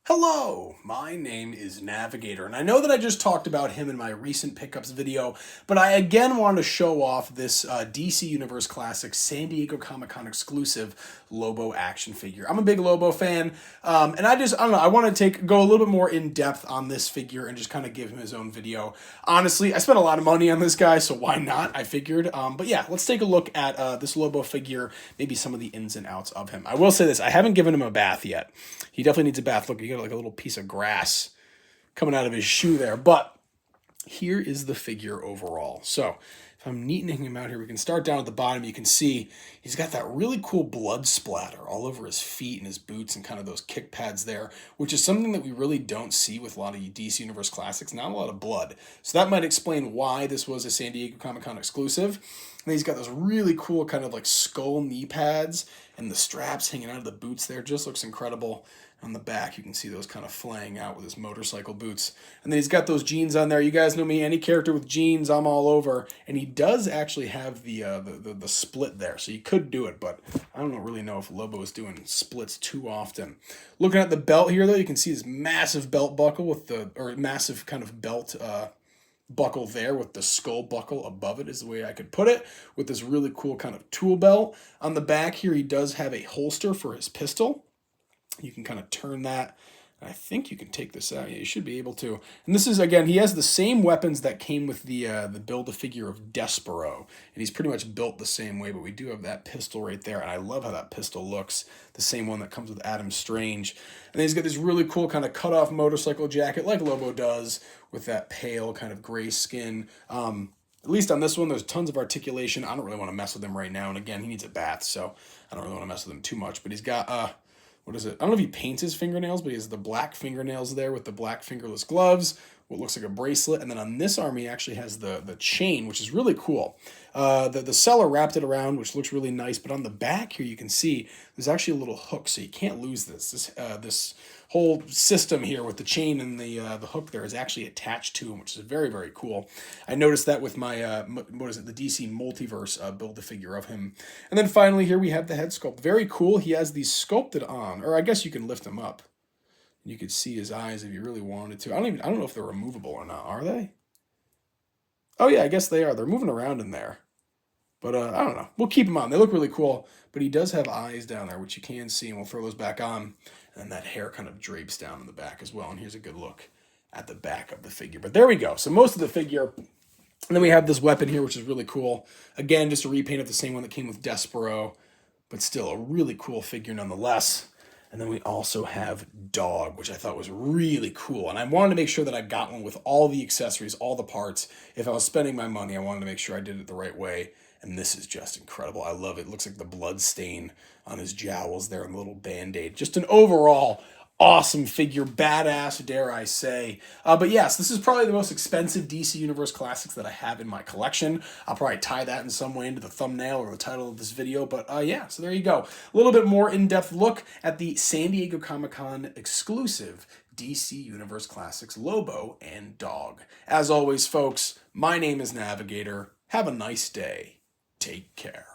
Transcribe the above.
Hello, my name is Navigator, and I know that I just talked about him in my recent pickups video, but I again want to show off this DC Universe Classic San Diego Comic-Con exclusive Lobo action figure. I'm a big Lobo fan, and I don't know, I want to go a little bit more in depth on this figure and just kind of give him his own video. Honestly, I spent a lot of money on this guy, so why not, I figured. But yeah, let's take a look at this Lobo figure, maybe some of the ins and outs of him. I will say this, I haven't given him a bath yet. He definitely needs a bath. Look, you got like a little piece of grass coming out of his shoe there. But here is the figure overall. So if I'm neatening him out here, we can start down at the bottom. You can see he's got that really cool blood splatter all over his feet and his boots and kind of those kick pads there, which is something that we really don't see with a lot of DC Universe Classics. Not a lot of blood. So that might explain why this was a San Diego Comic-Con exclusive. And he's got those really cool kind of like skull knee pads and the straps hanging out of the boots there. Just looks incredible. On the back, you can see those kind of flaying out with his motorcycle boots. And then he's got those jeans on there. You guys know me, any character with jeans, I'm all over. And he does actually have the split there, so you could do it, but I don't really know if Lobo is doing splits too often. Looking at the belt here, though, you can see this massive belt buckle with massive kind of belt buckle there with the skull buckle above it is the way I could put it, with this really cool kind of tool belt. On the back here, he does have a holster for his pistol. You can kind of turn that. I think you can take this out. Yeah, you should be able to. And this is, again, he has the same weapons that came with the Build-A-Figure of Despero. And he's pretty much built the same way, but we do have that pistol right there. And I love how that pistol looks. The same one that comes with Adam Strange. And then he's got this really cool kind of cut-off motorcycle jacket like Lobo does with that pale kind of gray skin. At least on this one, there's tons of articulation. I don't really want to mess with him right now. And again, he needs a bath, so I don't really want to mess with him too much. But he's got... what is it? I don't know if he paints his fingernails, but he has the black fingernails there with the black fingerless gloves, what looks like a bracelet. And then on this arm, he actually has the chain, which is really cool. The seller wrapped it around, which looks really nice. But on the back here, you can see there's actually a little hook, so you can't lose this. This whole system here with the chain and the hook there is actually attached to him, which is very, very cool. I noticed that with my, the DC Multiverse Build-A-Figure of him. And then finally here we have the head sculpt. Very cool. He has these sculpted on, or I guess you can lift him up. You could see his eyes if you really wanted to. I don't know if they're removable or not. Are they? Oh yeah, I guess they are. They're moving around in there. But I don't know. We'll keep them on. They look really cool. But he does have eyes down there, which you can see, and we'll throw those back on. And that hair kind of drapes down in the back as well. And here's a good look at the back of the figure. But there we go. So most of the figure. And then we have this weapon here, which is really cool. Again, just a repaint of the same one that came with Despero. But still a really cool figure nonetheless. And then we also have Dog, which I thought was really cool. And I wanted to make sure that I got one with all the accessories, all the parts. If I was spending my money, I wanted to make sure I did it the right way. And this is just incredible. I love it. It looks like the blood stain on his jowls there and the little Band-Aid. Just an overall awesome figure. Badass, dare I say. But yes, this is probably the most expensive DC Universe Classics that I have in my collection. I'll probably tie that in some way into the thumbnail or the title of this video. But yeah, so there you go. A little bit more in-depth look at the San Diego Comic-Con exclusive DC Universe Classics Lobo and Dog. As always, folks, my name is Navigator. Have a nice day. Take care.